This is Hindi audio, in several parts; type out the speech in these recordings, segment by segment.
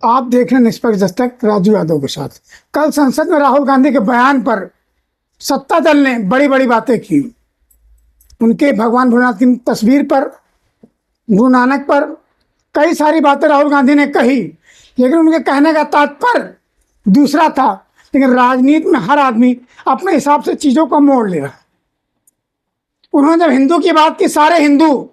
आप देख रहे हैं निष्पक्ष दस्तक राजू यादव के साथ। कल संसद में राहुल गांधी के बयान पर सत्ता दल ने बड़ी बड़ी बातें की। उनके भगवान भोलेनाथ की तस्वीर पर, गुरु नानक पर कई सारी बातें राहुल गांधी ने कही, लेकिन उनके कहने का तात्पर्य दूसरा था। लेकिन राजनीति में हर आदमी अपने हिसाब से चीज़ों को मोड़ ले रहा है। उन्होंने जब हिंदू की बात की, सारे हिंदू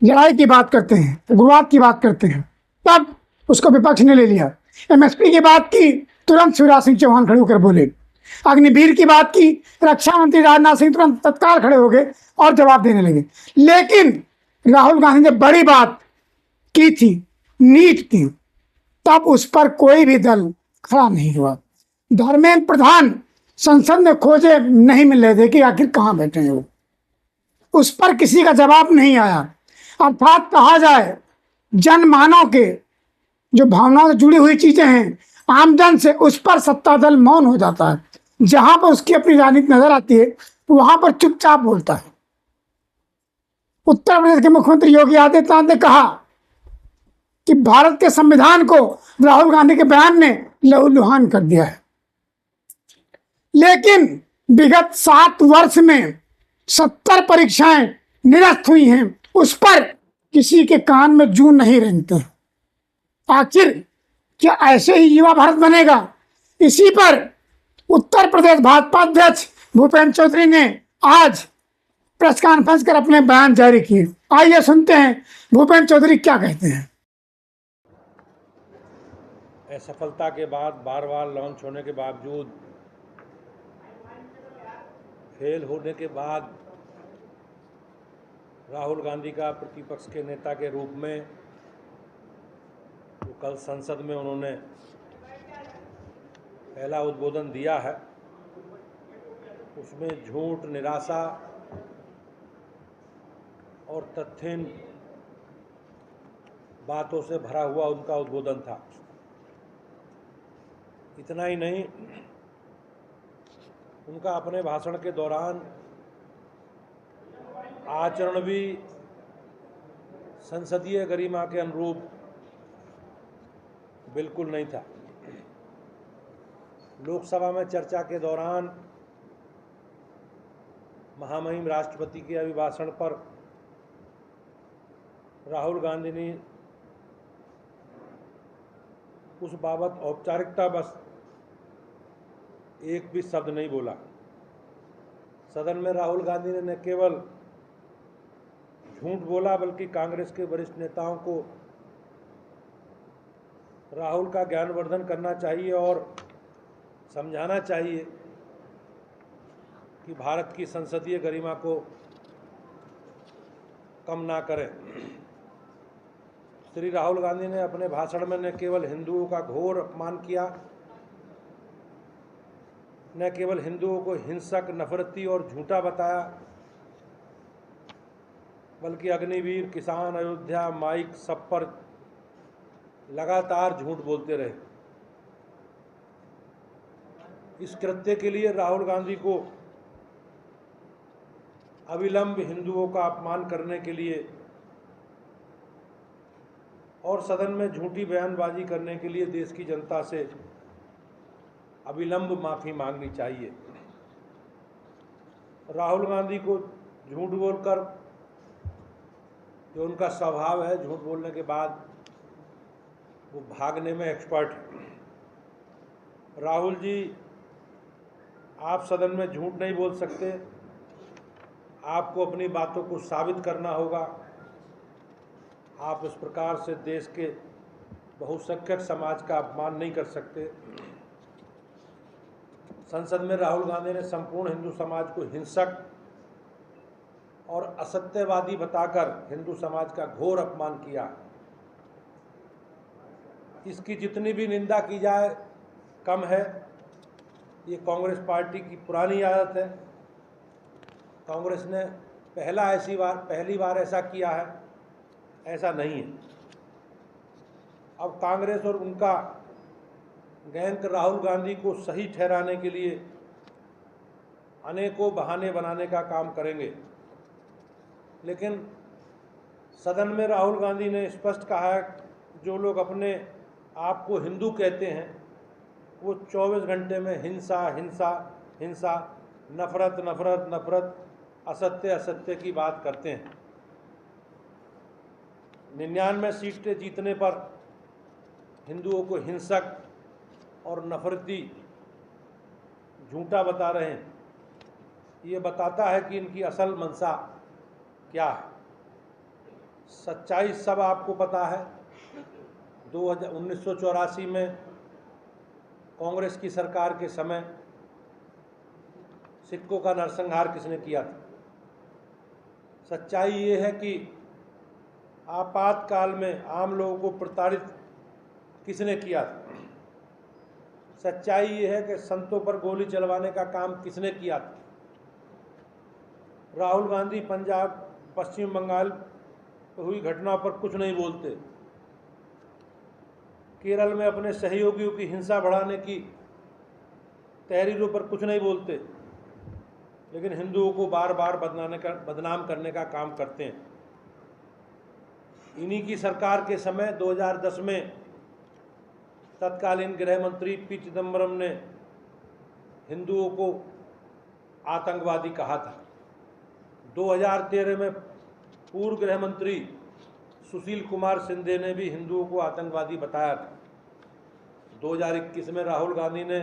लड़ाई की बात करते हैं, उग्रवाद की बात करते हैं, तब उसको विपक्ष ने ले लिया। एमएसपी की बात की, तुरंत शिवराज सिंह चौहान खड़े होकर बोले। अग्निवीर की बात की, रक्षा मंत्री राजनाथ सिंह तुरंत तत्काल खड़े हो गए और जवाब देने लगे। लेकिन राहुल गांधी ने बड़ी बात की थी, नीट की, तब उस पर कोई भी दल खड़ा नहीं हुआ। धर्मेंद्र प्रधान संसद में खोजे नहीं मिल रहे थे कि आखिर कहाँ बैठे हैं वो, उस पर किसी का जवाब नहीं आया। अर्थात कहा जाए, जनमानव के जो भावनाओं से जुड़ी हुई चीजें हैं, आमजन से, उस पर सत्ता दल मौन हो जाता है। जहां पर उसकी अपनी राजनीति नजर आती है वहां पर चुपचाप बोलता है। उत्तर प्रदेश के मुख्यमंत्री योगी आदित्यनाथ ने कहा कि भारत के संविधान को राहुल गांधी के बयान ने लहूलुहान कर दिया है। लेकिन विगत 7 वर्ष में 70 परीक्षाएं निरस्त हुई हैं, उस पर किसी के कान में जूं नहीं रेंगते। आखिर क्या ऐसे ही युवा भारत बनेगा? इसी पर उत्तर प्रदेश भाजपा अध्यक्ष भूपेंद्र चौधरी ने आज प्रेस कॉन्फ्रेंस कर अपने बयान जारी किए। आइए सुनते हैं भूपेंद्र चौधरी क्या कहते हैं। असफलता के बाद, बार बार लॉन्च होने के बावजूद, फेल होने के बाद राहुल गांधी का प्रतिपक्ष के नेता के रूप में जो कल संसद में उन्होंने पहला उद्बोधन दिया है, उसमें झूठ, निराशा और तथ्यहीन बातों से भरा हुआ उनका उद्बोधन था। इतना ही नहीं, उनका अपने भाषण के दौरान आचरण भी संसदीय गरिमा के अनुरूप बिल्कुल नहीं था। लोकसभा में चर्चा के दौरान महामहिम राष्ट्रपति के अभिभाषण पर राहुल गांधी ने उस बाबत औपचारिकता बस एक भी शब्द नहीं बोला। सदन में राहुल गांधी ने न केवल झूठ बोला, बल्कि कांग्रेस के वरिष्ठ नेताओं को राहुल का ज्ञानवर्धन करना चाहिए और समझाना चाहिए कि भारत की संसदीय गरिमा को कम ना करें। श्री राहुल गांधी ने अपने भाषण में न केवल हिंदुओं का घोर अपमान किया, न केवल हिंदुओं को हिंसक, नफरती और झूठा बताया, बल्कि अग्निवीर, किसान, अयोध्या, माइक, सब पर लगातार झूठ बोलते रहे। इस कृत्य के लिए राहुल गांधी को अविलंब हिंदुओं का अपमान करने के लिए और सदन में झूठी बयानबाजी करने के लिए देश की जनता से अविलंब माफ़ी मांगनी चाहिए। राहुल गांधी को झूठ बोलकर, जो उनका स्वभाव है, झूठ बोलने के बाद वो भागने में एक्सपर्ट है। राहुल जी, आप सदन में झूठ नहीं बोल सकते। आपको अपनी बातों को साबित करना होगा। आप इस प्रकार से देश के बहुसंख्यक समाज का अपमान नहीं कर सकते। संसद में राहुल गांधी ने संपूर्ण हिंदू समाज को हिंसक और असत्यवादी बताकर हिंदू समाज का घोर अपमान किया। इसकी जितनी भी निंदा की जाए कम है। ये कांग्रेस पार्टी की पुरानी आदत है। कांग्रेस ने पहली बार ऐसा किया है, ऐसा नहीं है। अब कांग्रेस और उनका गैंग राहुल गांधी को सही ठहराने के लिए अनेकों बहाने बनाने का काम करेंगे, लेकिन सदन में राहुल गांधी ने स्पष्ट कहा है जो लोग अपने आप को हिंदू कहते हैं वो 24 घंटे में हिंसा हिंसा हिंसा, नफरत नफरत नफरत, असत्य असत्य की बात करते हैं। 99 सीटें जीतने पर हिंदुओं को हिंसक और नफरती झूठा बता रहे हैं। ये बताता है कि इनकी असल मंशा क्या है। सच्चाई सब आपको पता है। 1984 में कांग्रेस की सरकार के समय सिखों का नरसंहार किसने किया था? सच्चाई ये है कि आपातकाल में आम लोगों को प्रताड़ित किसने किया था? सच्चाई ये है कि संतों पर गोली चलवाने का काम किसने किया था? राहुल गांधी पंजाब पश्चिम बंगाल में हुई घटनाओं पर कुछ नहीं बोलते। केरल में अपने सहयोगियों की हिंसा बढ़ाने की तहरीरों पर कुछ नहीं बोलते, लेकिन हिंदुओं को बार बार बदनाम करने का काम करते हैं। इन्हीं की सरकार के समय 2010 में तत्कालीन गृह मंत्री पी चिदम्बरम ने हिंदुओं को आतंकवादी कहा था। 2013 में पूर्व गृह मंत्री सुशील कुमार शिंदे ने भी हिंदुओं को आतंकवादी बताया था। 2021 में राहुल गांधी ने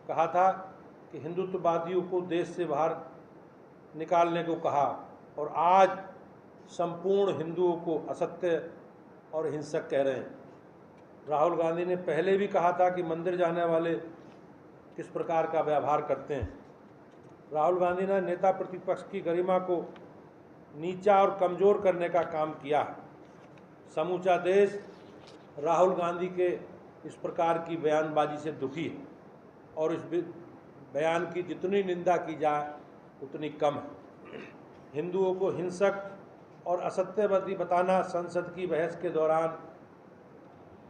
कहा था कि हिंदुत्ववादियों को देश से बाहर निकालने को कहा, और आज संपूर्ण हिंदुओं को असत्य और हिंसक कह रहे हैं। राहुल गांधी ने पहले भी कहा था कि मंदिर जाने वाले किस प्रकार का व्यवहार करते हैं। राहुल गांधी ने नेता प्रतिपक्ष की गरिमा को नीचा और कमज़ोर करने का काम किया है। समूचा देश राहुल गांधी के इस प्रकार की बयानबाजी से दुखी है, और इस बयान की जितनी निंदा की जाए उतनी कम है। हिंदुओं को हिंसक और असत्यवादी बताना, संसद की बहस के दौरान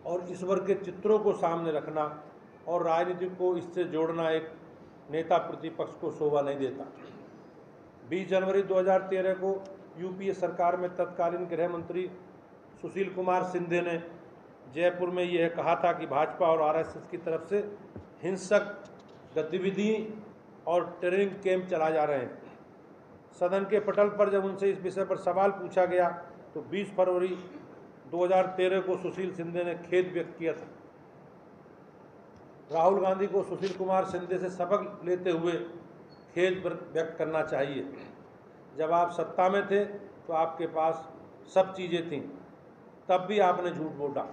और ईश्वर के चित्रों को सामने रखना और राजनीति को इससे जोड़ना एक नेता प्रतिपक्ष को शोभा नहीं देता। 20 जनवरी 2013 को यूपीए सरकार में तत्कालीन गृह मंत्री सुशील कुमार शिंदे ने जयपुर में यह कहा था कि भाजपा और आरएसएस की तरफ से हिंसक गतिविधि और ट्रेनिंग कैंप चलाए जा रहे हैं। सदन के पटल पर जब उनसे इस विषय पर सवाल पूछा गया तो 20 फरवरी 2013 को सुशील शिंदे ने खेद व्यक्त किया था। राहुल गांधी को सुशील कुमार शिंदे से सबक लेते हुए खेद व्यक्त करना चाहिए। जब आप सत्ता में थे तो आपके पास सब चीज़ें थीं, तब भी आपने झूठ बोला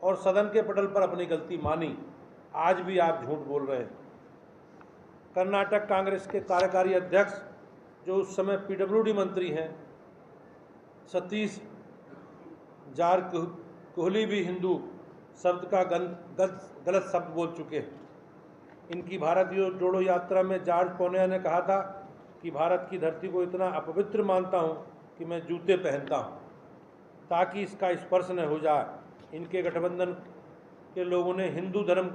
और सदन के पटल पर अपनी गलती मानी। आज भी आप झूठ बोल रहे हैं। कर्नाटक कांग्रेस के कार्यकारी अध्यक्ष जो उस समय पीडब्ल्यूडी मंत्री हैं सतीश जारकिहोली भी हिंदू शब्द का गलत शब्द बोल चुके हैं। इनकी भारत जोड़ो यात्रा में जॉर्ज पोनिया ने कहा था कि भारत की धरती को इतना अपवित्र मानता हूं कि मैं जूते पहनता हूं ताकि इसका स्पर्श न हो जाए। इनके गठबंधन के लोगों ने हिंदू धर्म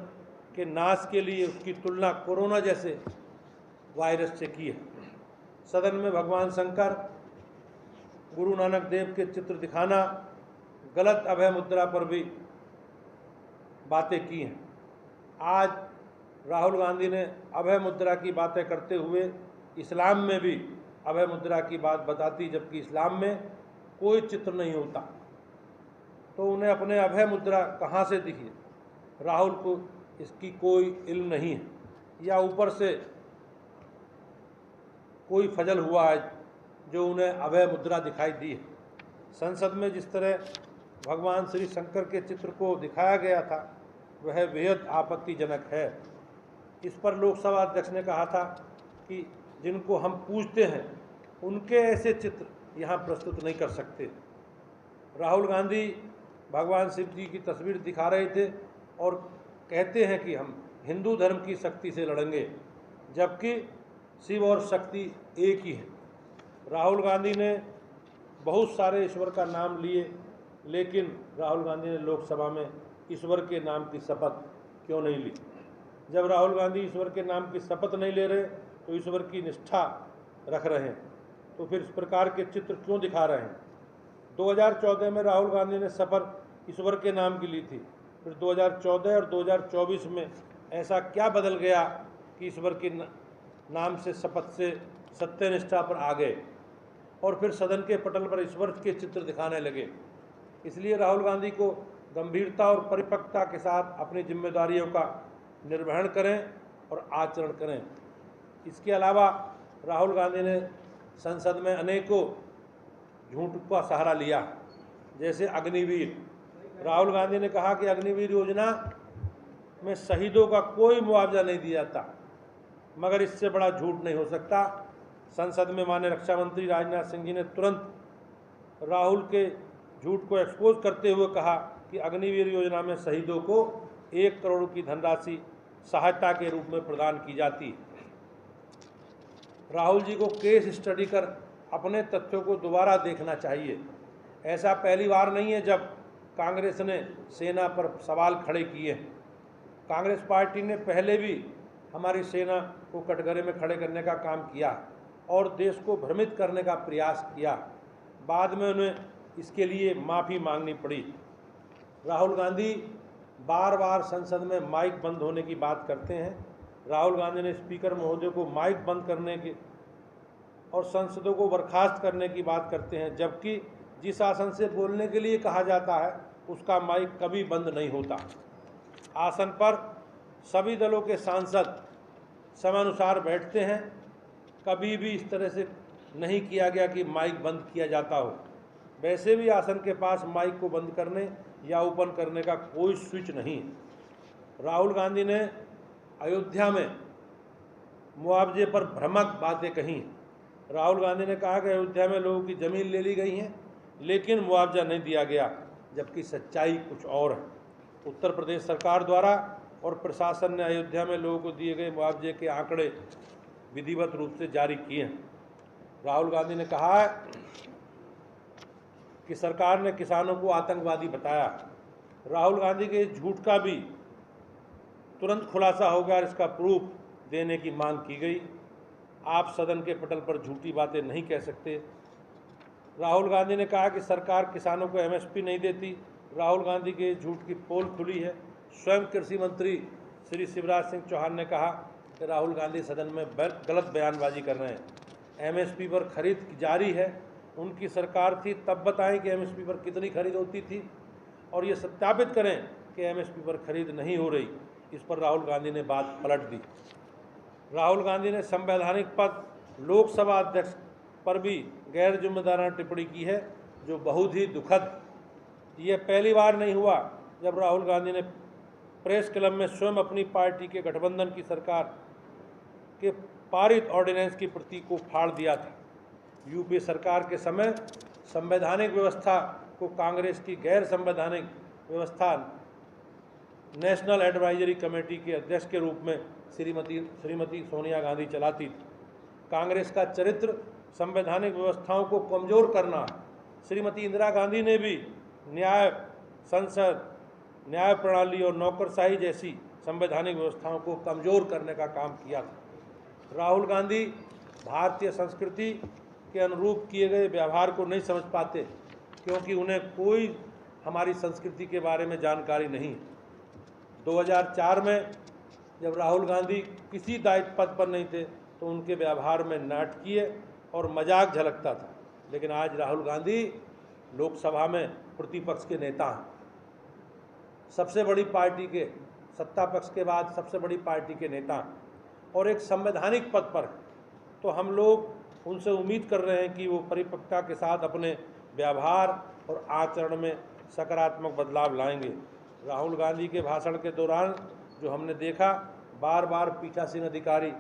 के नाश के लिए उसकी तुलना कोरोना जैसे वायरस से की है। सदन में भगवान शंकर, गुरु नानक देव के चित्र दिखाना, गलत अभय मुद्रा पर भी बातें की हैं। आज राहुल गांधी ने अभय मुद्रा की बातें करते हुए इस्लाम में भी अभय मुद्रा की बात बताती, जबकि इस्लाम में कोई चित्र नहीं होता, तो उन्हें अपने अभय मुद्रा कहाँ से दिखी? राहुल को इसकी कोई इल्म नहीं है, या ऊपर से कोई फजल हुआ है जो उन्हें अभय मुद्रा दिखाई दी है। संसद में जिस तरह भगवान श्री शंकर के चित्र को दिखाया गया था वह बेहद आपत्तिजनक है। इस पर लोकसभा अध्यक्ष ने कहा था कि जिनको हम पूजते हैं उनके ऐसे चित्र यहाँ प्रस्तुत नहीं कर सकते। राहुल गांधी भगवान शिव जी की तस्वीर दिखा रहे थे और कहते हैं कि हम हिंदू धर्म की शक्ति से लड़ेंगे, जबकि शिव और शक्ति एक ही है। राहुल गांधी ने बहुत सारे ईश्वर का नाम लिए, लेकिन राहुल गांधी ने लोकसभा में ईश्वर के नाम की शपथ क्यों नहीं ली? जब राहुल गांधी ईश्वर के नाम की शपथ नहीं ले रहे तो ईश्वर की निष्ठा रख रहे हैं, तो फिर इस प्रकार के चित्र क्यों दिखा रहे हैं? 2014 में राहुल गांधी ने शपथ ईश्वर के नाम की ली थी। फिर 2014 और 2024 में ऐसा क्या बदल गया कि ईश्वर के नाम से शपथ से सत्यनिष्ठा पर आ गए और फिर सदन के पटल पर ईश्वर के चित्र दिखाने लगे। इसलिए राहुल गांधी को गंभीरता और परिपक्वता के साथ अपनी जिम्मेदारियों का निर्वहन करें और आचरण करें। इसके अलावा राहुल गांधी ने संसद में अनेकों झूठ का सहारा लिया, जैसे अग्निवीर। राहुल गांधी ने कहा कि अग्निवीर योजना में शहीदों का कोई मुआवजा नहीं दिया जाता, मगर इससे बड़ा झूठ नहीं हो सकता। संसद में माननीय रक्षा मंत्री राजनाथ सिंह जी ने तुरंत राहुल के झूठ को एक्सपोज करते हुए कहा कि अग्निवीर योजना में शहीदों को 1 करोड़ की धनराशि सहायता के रूप में प्रदान की जाती है। राहुल जी को केस स्टडी कर अपने तथ्यों को दोबारा देखना चाहिए। ऐसा पहली बार नहीं है जब कांग्रेस ने सेना पर सवाल खड़े किए हैं। कांग्रेस पार्टी ने पहले भी हमारी सेना को कटघरे में खड़े करने का काम किया और देश को भ्रमित करने का प्रयास किया। बाद में उन्हें इसके लिए माफ़ी मांगनी पड़ी। राहुल गांधी बार बार संसद में माइक बंद होने की बात करते हैं। राहुल गांधी ने स्पीकर महोदय को माइक बंद करने की और सांसदों को बर्खास्त करने की बात करते हैं, जबकि जिस आसन से बोलने के लिए कहा जाता है उसका माइक कभी बंद नहीं होता। आसन पर सभी दलों के सांसद समयानुसार बैठते हैं। कभी भी इस तरह से नहीं किया गया कि माइक बंद किया जाता हो। वैसे भी आसन के पास माइक को बंद करने या ओपन करने का कोई स्विच नहीं है। राहुल गांधी ने अयोध्या में मुआवजे पर भ्रामक बातें कही। राहुल गांधी ने कहा कि अयोध्या में लोगों की ज़मीन ले ली गई है लेकिन मुआवजा नहीं दिया गया, जबकि सच्चाई कुछ और है। उत्तर प्रदेश सरकार द्वारा और प्रशासन ने अयोध्या में लोगों को दिए गए मुआवजे के आंकड़े विधिवत रूप से जारी किए हैं। राहुल गांधी ने कहा है कि सरकार ने किसानों को आतंकवादी बताया। राहुल गांधी के इस झूठ का भी तुरंत खुलासा होगा और इसका प्रूफ देने की मांग की गई। आप सदन के पटल पर झूठी बातें नहीं कह सकते। राहुल गांधी ने कहा कि सरकार किसानों को एमएसपी नहीं देती। राहुल गांधी के झूठ की पोल खुली है। स्वयं कृषि मंत्री श्री शिवराज सिंह चौहान ने कहा कि राहुल गांधी सदन में गलत बयानबाजी कर रहे हैं। एमएसपी पर खरीद जारी है। उनकी सरकार थी तब बताएं कि एमएसपी पर कितनी खरीद होती थी और ये सत्यापित करें कि एमएसपी पर खरीद नहीं हो रही। इस पर राहुल गांधी ने बात पलट दी। राहुल गांधी ने संवैधानिक पद लोकसभा अध्यक्ष पर भी गैर जिम्मेदाराना टिप्पणी की है, जो बहुत ही दुखद। ये पहली बार नहीं हुआ जब राहुल गांधी ने प्रेस क्लब में स्वयं अपनी पार्टी के गठबंधन की सरकार के पारित ऑर्डिनेंस की प्रति को फाड़ दिया था। यूपीए सरकार के समय संवैधानिक व्यवस्था को कांग्रेस की गैर संवैधानिक व्यवस्था नेशनल एडवाइजरी कमेटी के अध्यक्ष के रूप में श्रीमती सोनिया गांधी चलाती थी। कांग्रेस का चरित्र संवैधानिक व्यवस्थाओं को कमज़ोर करना है। श्रीमती इंदिरा गांधी ने भी न्याय, संसद, न्याय प्रणाली और नौकरशाही जैसी संवैधानिक व्यवस्थाओं को कमज़ोर करने का काम किया था। राहुल गांधी भारतीय संस्कृति के अनुरूप किए गए व्यवहार को नहीं समझ पाते, क्योंकि उन्हें कोई हमारी संस्कृति के बारे में जानकारी नहीं। 2004 में जब राहुल गांधी किसी दायित्व पद पर नहीं थे तो उनके व्यवहार में नाटकीय और मजाक झलकता था, लेकिन आज राहुल गांधी लोकसभा में प्रतिपक्ष के नेता हैं। सबसे बड़ी पार्टी के, सत्ता पक्ष के बाद सबसे बड़ी पार्टी के नेता हैं और एक संवैधानिक पद पर। तो हम लोग उनसे उम्मीद कर रहे हैं कि वो परिपक्वता के साथ अपने व्यवहार और आचरण में सकारात्मक बदलाव लाएंगे। राहुल गांधी के भाषण के दौरान जो हमने देखा, बार बार पीठासीन अधिकारी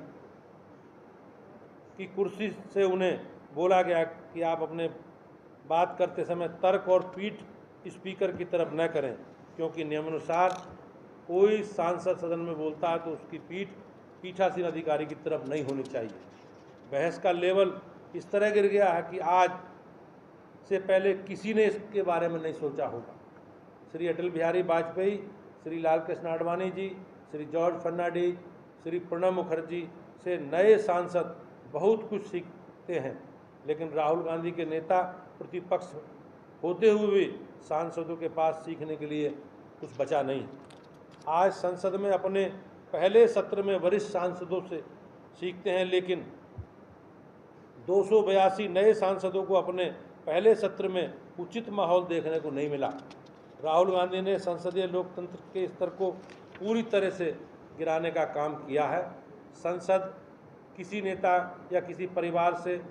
की कुर्सी से उन्हें बोला गया कि आप अपने बात करते समय तर्क और पीठ स्पीकर की तरफ न करें, क्योंकि नियमानुसार कोई सांसद सदन में बोलता है तो उसकी पीठ पीठासीन अधिकारी की तरफ नहीं होनी चाहिए। बहस का लेवल इस तरह गिर गया है कि आज से पहले किसी ने इसके बारे में नहीं सोचा होगा। श्री अटल बिहारी वाजपेयी, श्री लाल कृष्ण आडवाणी जी, श्री जॉर्ज फर्नांडिस, श्री प्रणब मुखर्जी से नए सांसद बहुत कुछ सीखते हैं, लेकिन राहुल गांधी के नेता प्रतिपक्ष होते हुए भी सांसदों के पास सीखने के लिए कुछ बचा नहीं। आज संसद में अपने पहले सत्र में वरिष्ठ सांसदों से सीखते हैं, लेकिन 282 नए सांसदों को अपने पहले सत्र में उचित माहौल देखने को नहीं मिला। राहुल गांधी ने संसदीय लोकतंत्र के स्तर को पूरी तरह से गिराने का काम किया है। संसद किसी नेता या किसी परिवार से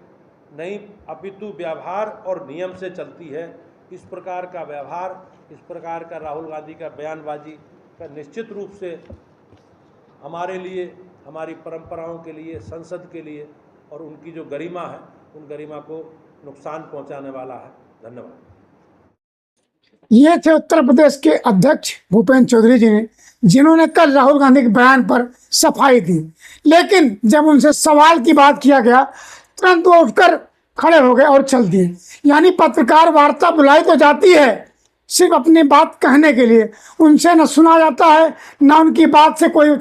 नहीं, अपितु व्यवहार और नियम से चलती है। इस प्रकार का व्यवहार, इस प्रकार का राहुल गांधी का बयानबाजी का निश्चित रूप से हमारे लिए, हमारी परंपराओं के लिए, संसद के लिए और उनकी जो गरिमा है, उन गरिमा को नुकसान पहुंचाने वाला है। धन्यवाद। ये थे उत्तर प्रदेश के अध्यक्ष भूपेंद्र चौधरी जी ने, जिन्होंने कल राहुल गांधी के बयान पर सफाई दी। लेकिन जब उनसे सवाल की बात किया गया, तुरंत वो उठकर खड़े हो गए और चल दिए। यानी पत्रकार वार्ता बुलाई तो जाती है सिर्फ अपनी बात कहने के लिए, उनसे न सुना जाता है, न उनकी बात से कोई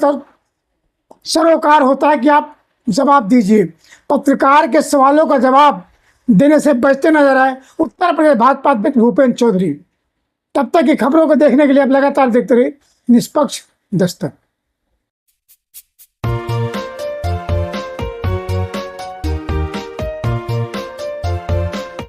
सरोकार होता है कि आप जवाब दीजिए। पत्रकार के सवालों का जवाब देने से बचते नजर आए उत्तर प्रदेश भाजपा अध्यक्ष भूपेंद्र चौधरी। तब तक की खबरों को देखने के लिए आप लगातार देखते रहिए निष्पक्ष दस्तक।